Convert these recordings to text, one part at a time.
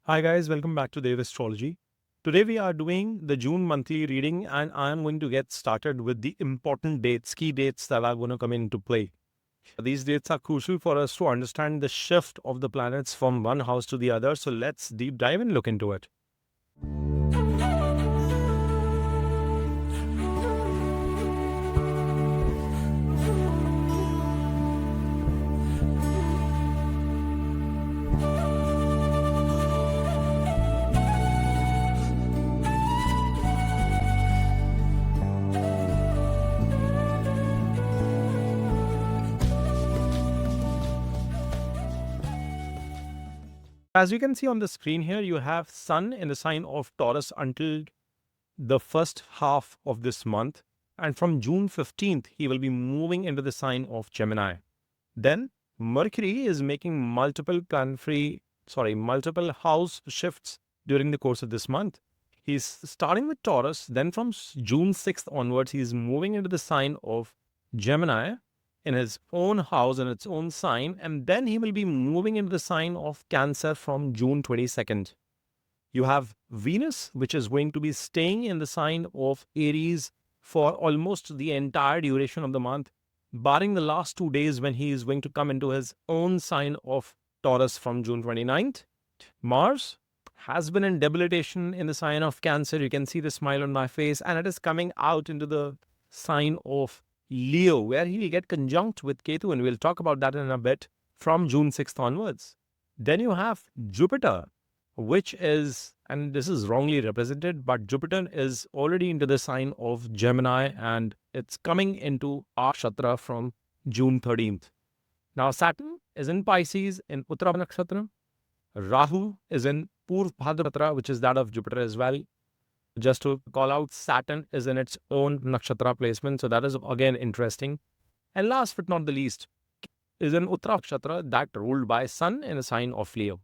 Hi guys, welcome back to Dave Astrology. Today we are doing the June monthly reading and I am going to get started with the important dates, key dates that are going to come into play. These dates are crucial for us to understand the shift of the planets from one house to the other. So let's deep dive and look into it. As you can see on the screen here, you have Sun in the sign of Taurus until the first half of this month. And from June 15th, he will be moving into the sign of Gemini. Then Mercury is making multiple house shifts during the course of this month. He's starting with Taurus, then from June 6th onwards, he's moving into the sign of Gemini in his own house and its own sign, and then he will be moving into the sign of Cancer from June 22nd. You have Venus, which is going to be staying in the sign of Aries for almost the entire duration of the month, barring the last 2 days when he is going to come into his own sign of Taurus from June 29th. Mars has been in debilitation in the sign of Cancer. You can see the smile on my face, and it is coming out into the sign of Leo, where he will get conjunct with Ketu, and we'll talk about that in a bit from June 6th onwards. Then you have Jupiter, which is, and this is wrongly represented, but Jupiter is already into the sign of Gemini and it's coming into Akshatra from June 13th. Now, Saturn is in Pisces in Uttara Nakshatra. Rahu is in Purv Bhadrapatra, which is that of Jupiter as well. Just to call out, Saturn is in its own nakshatra placement. So that is again interesting. And last but not the least, is in Uttara Nakshatra that ruled by Sun in a sign of Leo.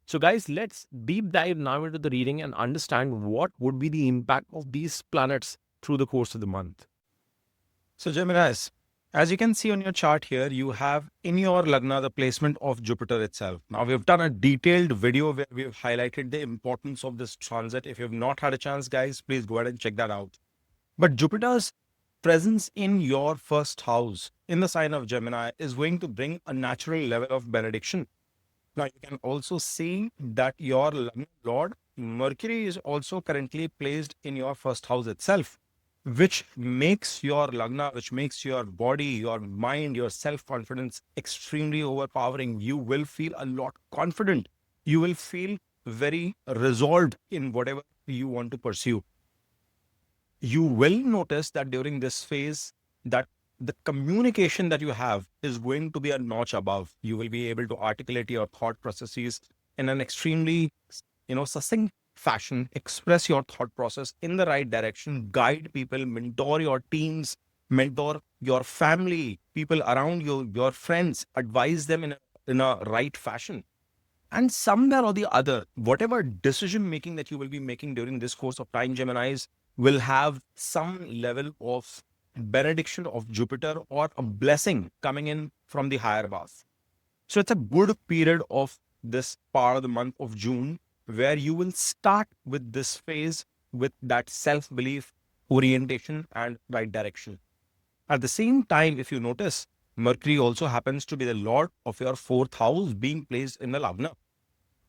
So guys, let's deep dive now into the reading and understand what would be the impact of these planets through the course of the month. So Geminis, as you can see on your chart here, you have in your Lagna the placement of Jupiter itself. Now we've done a detailed video where we've highlighted the importance of this transit. If you've not had a chance, guys, please go ahead and check that out. But Jupiter's presence in your first house in the sign of Gemini is going to bring a natural level of benediction. Now you can also see that your Lagna Lord Mercury is also currently placed in your first house itself, which makes your Lagna, which makes your body, your mind, your self-confidence extremely overpowering. You will feel a lot confident. You will feel very resolved in whatever you want to pursue. You will notice that during this phase that the communication that you have is going to be a notch above. You will be able to articulate your thought processes in an extremely, succinct fashion, express your thought process in the right direction, guide people, mentor your teams, mentor your family, people around you, your friends, advise them in a right fashion. And somewhere or the other, whatever decision making that you will be making during this course of time, Geminis, will have some level of benediction of Jupiter or a blessing coming in from the higher path. So it's a good period of this part of the month of June where you will start with this phase with that self-belief, orientation, and right direction. At the same time, if you notice, Mercury also happens to be the lord of your fourth house being placed in the Lagna,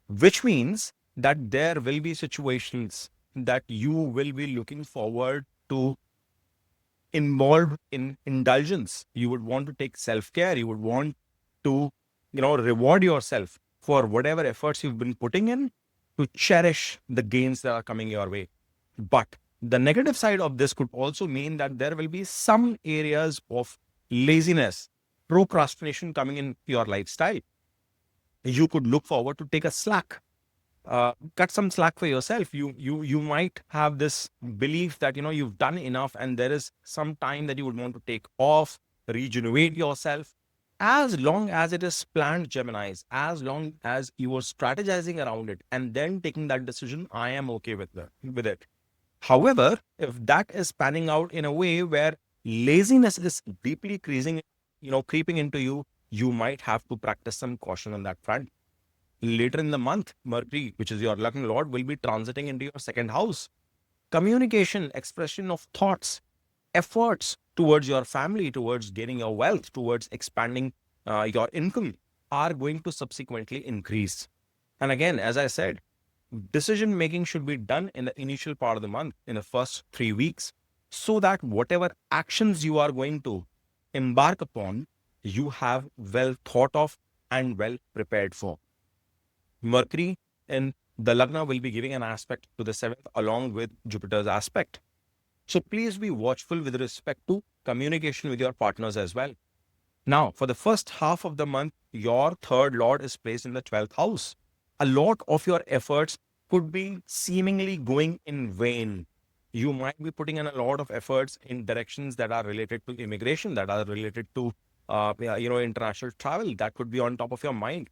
which means that there will be situations that you will be looking forward to involved in indulgence. You would want to take self-care. You would want to, reward yourself for whatever efforts you've been putting in to cherish the gains that are coming your way. But the negative side of this could also mean that there will be some areas of laziness, procrastination coming in your lifestyle. You could look forward to take a slack, cut some slack for yourself. You might have this belief that you've done enough and there is some time that you would want to take off, regenerate yourself. As long as it is planned, Geminis, as long as you are strategizing around it and then taking that decision, I am okay with it. However, if that is panning out in a way where laziness is deeply creeping into you, you might have to practice some caution on that front. Later in the month, Mercury, which is your Lagna Lord, will be transiting into your second house. Communication, expression of thoughts, efforts towards your family, towards gaining your wealth, towards expanding your income are going to subsequently increase. And again, as I said, decision making should be done in the initial part of the month, in the first 3 weeks, so that whatever actions you are going to embark upon, you have well thought of and well prepared for. Mercury in the Lagna will be giving an aspect to the seventh along with Jupiter's aspect. So please be watchful with respect to communication with your partners as well. Now, for the first half of the month, your third lord is placed in the 12th house. A lot of your efforts could be seemingly going in vain. You might be putting in a lot of efforts in directions that are related to immigration, that are related to international travel. That could be on top of your mind.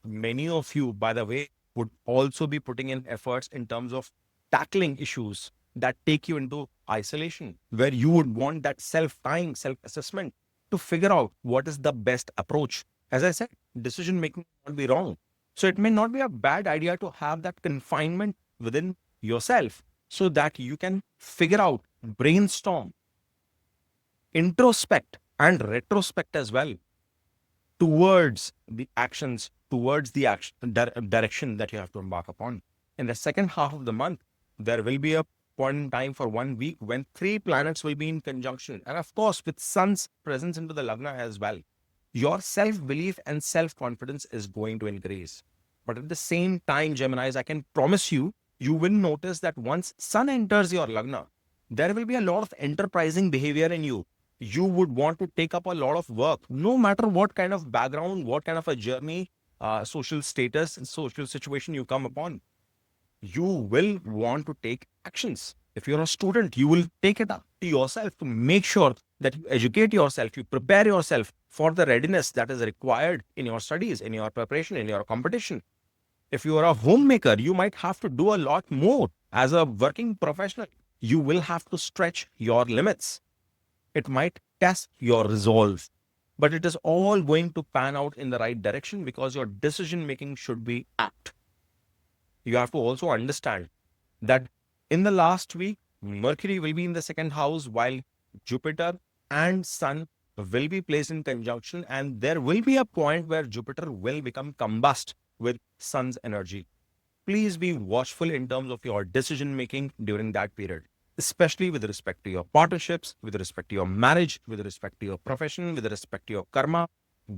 Many of you, by the way, would also be putting in efforts in terms of tackling issues that take you into isolation, where you would want that self-time, self-assessment to figure out what is the best approach. As I said, decision making will not be wrong. So it may not be a bad idea to have that confinement within yourself so that you can figure out, brainstorm, introspect, and retrospect as well towards the actions, towards the direction that you have to embark upon. In the second half of the month, there will be a point in time for 1 week when 3 planets will be in conjunction. And of course, with Sun's presence into the Lagna as well, your self-belief and self-confidence is going to increase. But at the same time, Geminis, I can promise you, you will notice that once Sun enters your Lagna, there will be a lot of enterprising behavior in you. You would want to take up a lot of work, no matter what kind of background, what kind of a journey, social status, and social situation you come upon. You will want to take actions. If you're a student, you will take it up to yourself to make sure that you educate yourself, you prepare yourself for the readiness that is required in your studies, in your preparation, in your competition. If you are a homemaker, you might have to do a lot more. As a working professional, you will have to stretch your limits. It might test your resolve, but it is all going to pan out in the right direction because your decision making should be apt. You have to also understand that in the last week, Mercury will be in the second house while Jupiter and Sun will be placed in conjunction, and there will be a point where Jupiter will become combust with Sun's energy. Please be watchful in terms of your decision making during that period, especially with respect to your partnerships, with respect to your marriage, with respect to your profession, with respect to your karma,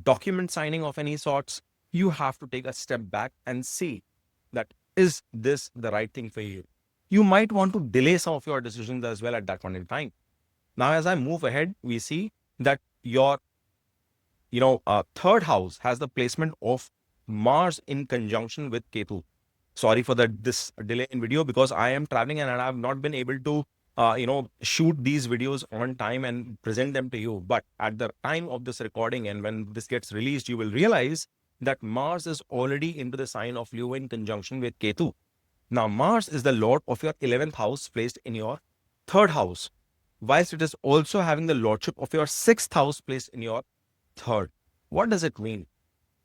document signing of any sorts. You have to take a step back and see that is this the right thing for you. You might want to delay some of your decisions as well at that point in time. Now, as I move ahead, we see that your third house has the placement of Mars in conjunction with Ketu. Sorry for this delay in video because I am traveling and I have not been able to shoot these videos on time and present them to you. But at the time of this recording and when this gets released, you will realize that Mars is already into the sign of Leo in conjunction with Ketu. Now, Mars is the lord of your 11th house placed in your third house, whilst it is also having the lordship of your 6th house placed in your third. What does it mean?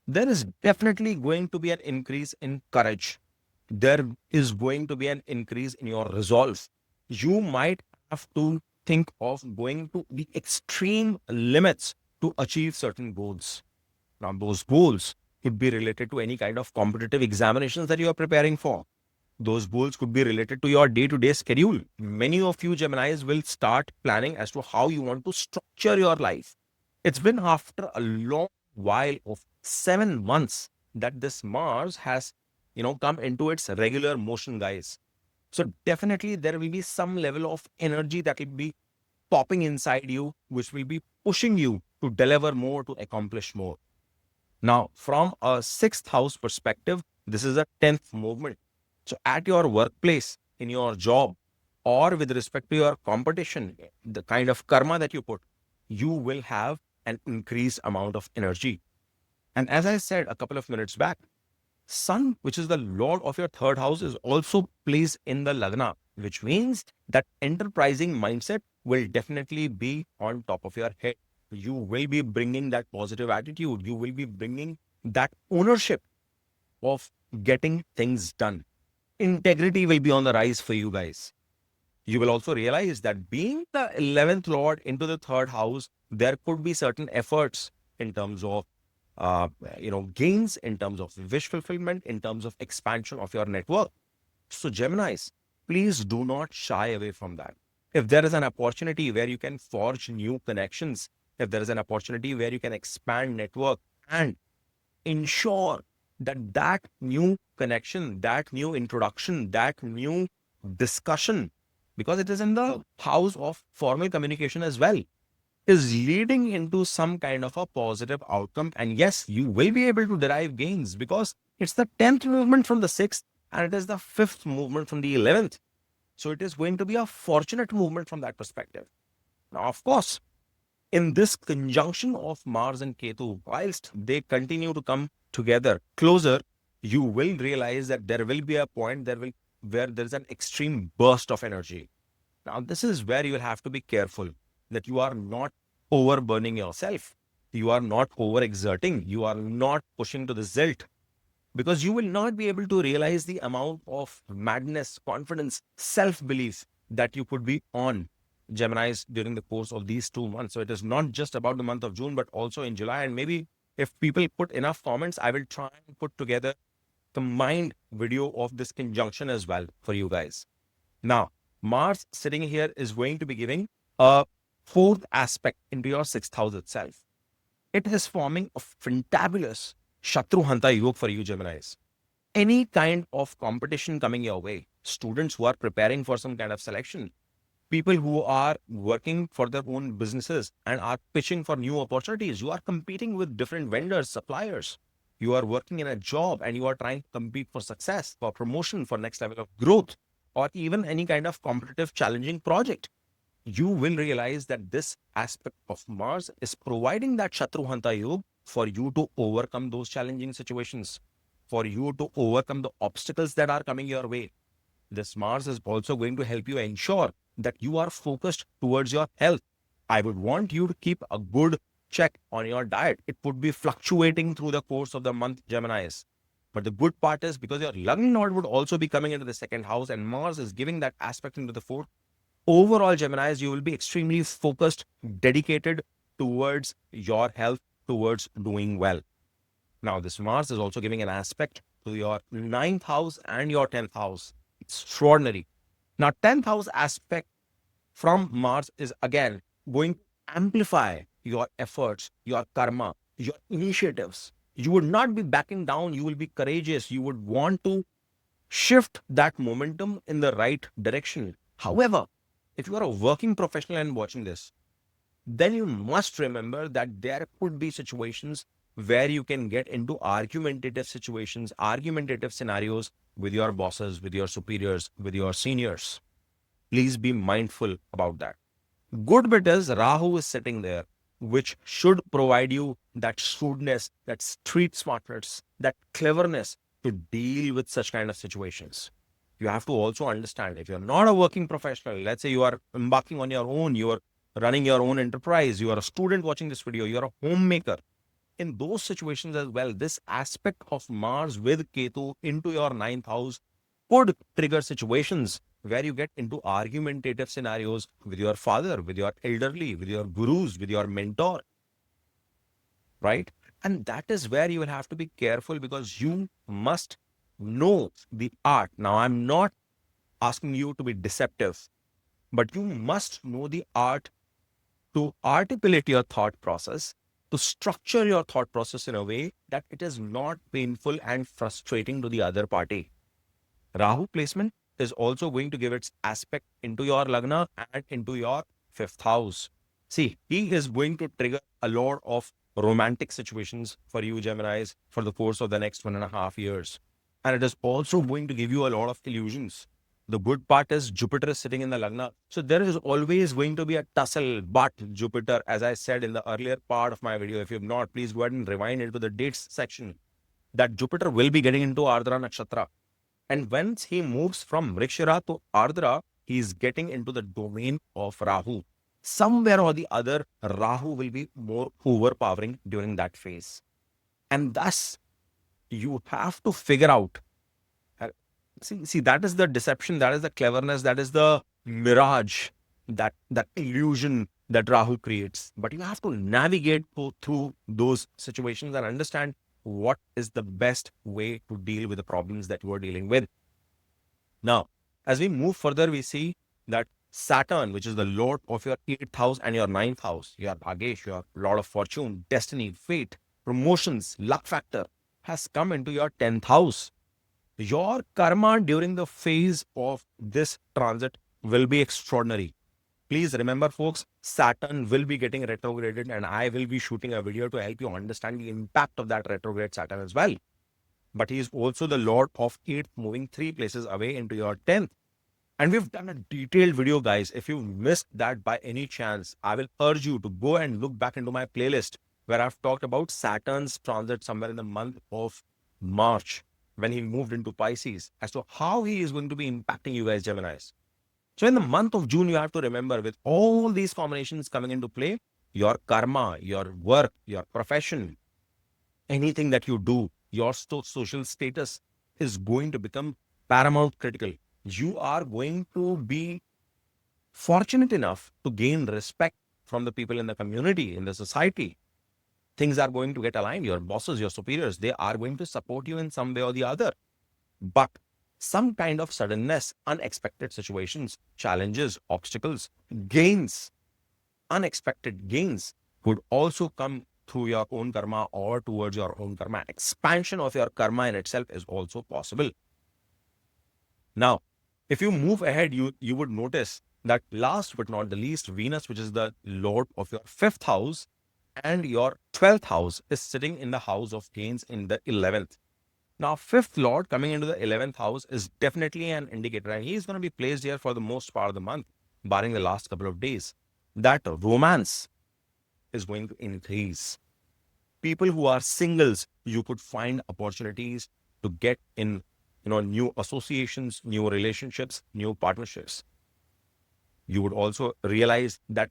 There is definitely going to be an increase in courage. There is going to be an increase in your resolve. You might have to think of going to the extreme limits to achieve certain goals. Now, those goals could be related to any kind of competitive examinations that you are preparing for. Those goals could be related to your day-to-day schedule. Many of you Geminis will start planning as to how you want to structure your life. It's been after a long while of 7 months that this Mars has, come into its regular motion, guys. So definitely there will be some level of energy that will be popping inside you, which will be pushing you to deliver more, to accomplish more. Now, from a 6th house perspective, this is a 10th movement. So at your workplace, in your job, or with respect to your competition, the kind of karma that you put, you will have an increased amount of energy. And as I said a couple of minutes back, Sun, which is the lord of your third house, is also placed in the Lagna, which means that enterprising mindset will definitely be on top of your head. You will be bringing that positive attitude. You will be bringing that ownership of getting things done. Integrity will be on the rise for you guys. You will also realize that being the 11th lord into the third house, there could be certain efforts in terms of gains, in terms of wish fulfillment, in terms of expansion of your network. So Geminis, please do not shy away from that. If there is an opportunity where you can forge new connections, if there is an opportunity where you can expand network and ensure that that new connection, that new introduction, that new discussion, because it is in the house of formal communication as well, is leading into some kind of a positive outcome. And yes, you will be able to derive gains because it's the 10th movement from the 6th and it is the 5th movement from the 11th. So it is going to be a fortunate movement from that perspective. Now, of course, in this conjunction of Mars and Ketu, whilst they continue to come together closer, you will realize that there will be a point where there is an extreme burst of energy. Now, this is where you will have to be careful that you are not overburning yourself. You are not overexerting. You are not pushing to the zilt because you will not be able to realize the amount of madness, confidence, self belief that you could be on Geminis during the course of these 2 months. So it is not just about the month of June, but also in July. And maybe if people put enough comments, I will try and put together combined video of this conjunction as well for you guys. Now, Mars sitting here is going to be giving a fourth aspect into your sixth house itself. It is forming a fantabulous Shatru Hanta Yoga for you, Geminis. Any kind of competition coming your way, students who are preparing for some kind of selection, people who are working for their own businesses and are pitching for new opportunities, you are competing with different vendors, suppliers. You are working in a job and you are trying to compete for success, for promotion, for next level of growth, or even any kind of competitive, challenging project. You will realize that this aspect of Mars is providing that Shatru Hanta Yoga for you to overcome those challenging situations, for you to overcome the obstacles that are coming your way. This Mars is also going to help you ensure that you are focused towards your health. I would want you to keep a good check on your diet. It would be fluctuating through the course of the month, Geminis. But the good part is because your Lagna node would also be coming into the second house and Mars is giving that aspect into the fourth. Overall, Geminis, you will be extremely focused, dedicated towards your health, towards doing well. Now, this Mars is also giving an aspect to your ninth house and your 10th house. Extraordinary. Now, 10th house aspect from Mars is again going to amplify your efforts, your karma, your initiatives. You would not be backing down. You will be courageous. You would want to shift that momentum in the right direction. However, if you are a working professional and watching this, then you must remember that there could be situations where you can get into argumentative situations, argumentative scenarios with your bosses, with your superiors, with your seniors. Please be mindful about that. Good bit is Rahu is sitting there, which should provide you that shrewdness, that street smartness, that cleverness to deal with such kind of situations. You have to also understand if you're not a working professional, let's say you are embarking on your own, you are running your own enterprise, you are a student watching this video, you're a homemaker. In those situations as well, this aspect of Mars with Ketu into your ninth house could trigger situations where you get into argumentative scenarios with your father, with your elderly, with your gurus, with your mentor, right? And that is where you will have to be careful because you must know the art. Now, I'm not asking you to be deceptive, but you must know the art to articulate your thought process, to structure your thought process in a way that it is not painful and frustrating to the other party. Rahu placement is also going to give its aspect into your Lagna and into your fifth house. See, he is going to trigger a lot of romantic situations for you, Geminis, for the course of the next 1.5 years. And it is also going to give you a lot of illusions. The good part is Jupiter is sitting in the Lagna. So there is always going to be a tussle, but Jupiter, as I said in the earlier part of my video, if you have not, please go ahead and rewind into the dates section, that Jupiter will be getting into Ardra Nakshatra. And once he moves from Vrikshara to Ardra, he is getting into the domain of Rahu. Somewhere or the other, Rahu will be more overpowering during that phase. And thus, You have to figure out. uh, See, that is the deception, that is the cleverness, that is the mirage, that illusion that Rahu creates. But you have to navigate through those situations and understand what is the best way to deal with the problems that you are dealing with. Now, as we move further, we see that Saturn, which is the lord of your 8th house and your 9th house, your Bhagesh, your lord of fortune, destiny, fate, promotions, luck factor, has come into your 10th house. Your karma during the phase of this transit will be extraordinary. Please remember, folks, Saturn will be getting retrograded, and I will be shooting a video to help you understand the impact of that retrograde Saturn as well. But he is also the lord of 8th, moving 3 places away into your 10th. And we've done a detailed video, guys. If you missed that by any chance, I will urge you to go and look back into my playlist where I've talked about Saturn's transit somewhere in the month of March when he moved into Pisces, as to how he is going to be impacting you guys, Geminis. So in the month of June, you have to remember, with all these combinations coming into play, your karma, your work, your profession, anything that you do, your social status is going to become paramount critical. You are going to be fortunate enough to gain respect from the people in the community, in the society. Things are going to get aligned. Your bosses, your superiors, they are going to support you in some way or the other. But some kind of suddenness, unexpected situations, challenges, obstacles, gains, unexpected gains could also come through your own karma or towards your own karma. Expansion of your karma in itself is also possible. Now, if you move ahead, you would notice that last but not the least, Venus, which is the lord of your 5th house and your 12th house, is sitting in the house of gains in the 11th. Now, 5th lord coming into the 11th house is definitely an indicator, and he is going to be placed here for the most part of the month, barring the last couple of days, that romance is going to increase. People who are singles, you could find opportunities to get in, new associations, new relationships, new partnerships. You would also realize that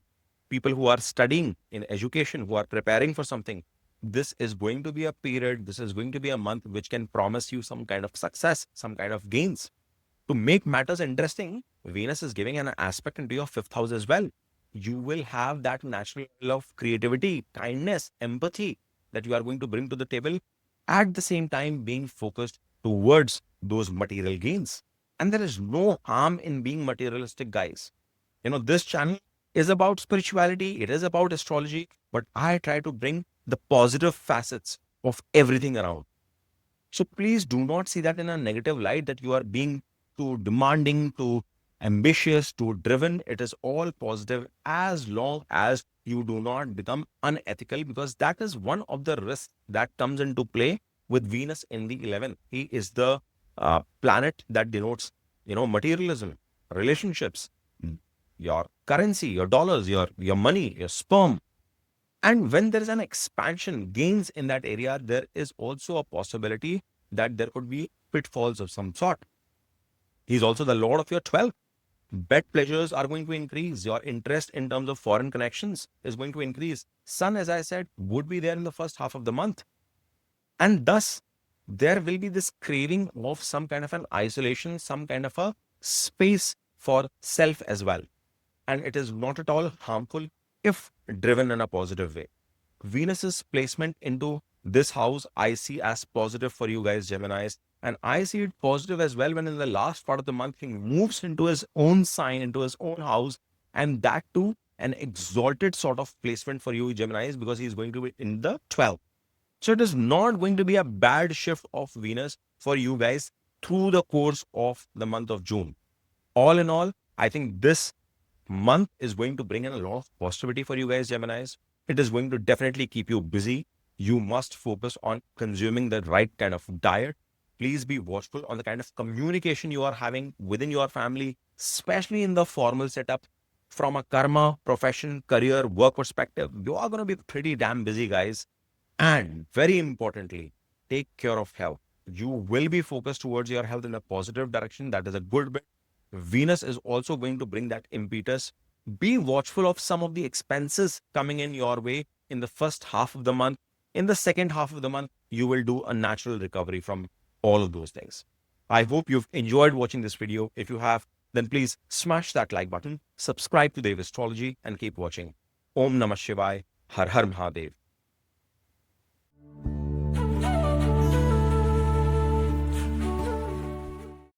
people who are studying in education, who are preparing for something, this is going to be a period, this is going to be a month which can promise you some kind of success, some kind of gains. To make matters interesting, Venus is giving an aspect into your 5th house as well. You will have that natural level of creativity, kindness, empathy that you are going to bring to the table, at the same time being focused towards those material gains. And there is no harm in being materialistic, guys. This channel is about spirituality, it is about astrology, but I try to bring the positive facets of everything around. So please do not see that in a negative light, that you are being too demanding, too ambitious, too driven. It is all positive as long as you do not become unethical, because that is one of the risks that comes into play with Venus in the 11th. He is the planet that denotes, materialism, relationships, your currency, your dollars, your money, your sperm. And when there is an expansion, gains in that area, there is also a possibility that there could be pitfalls of some sort. He's also the lord of your 12th. Bet pleasures are going to increase. Your interest in terms of foreign connections is going to increase. Sun, as I said, would be there in the first half of the month. And thus, there will be this craving of some kind of an isolation, some kind of a space for self as well. And it is not at all harmful if driven in a positive way. Venus's placement into this house I see as positive for you guys, Geminis. And I see it positive as well when in the last part of the month he moves into his own sign, into his own house, and that too an exalted sort of placement for you, Geminis, because he is going to be in the 12th. So it is not going to be a bad shift of Venus for you guys through the course of the month of June. All in all, I think this month is going to bring in a lot of positivity for you guys, Geminis. It is going to definitely keep you busy. You must focus on consuming the right kind of diet. Please be watchful on the kind of communication you are having within your family, especially in the formal setup. From a karma, profession, career, work perspective, you are going to be pretty damn busy, guys. And very importantly, take care of health. You will be focused towards your health in a positive direction. That is a good bit. Venus is also going to bring that impetus. Be watchful of some of the expenses coming in your way in the first half of the month. In the second half of the month, you will do a natural recovery from all of those things. I hope you've enjoyed watching this video. If you have, then please smash that like button, subscribe to Dev Astrology, and keep watching. Om Namah Shivaya, Har Har Mahadev.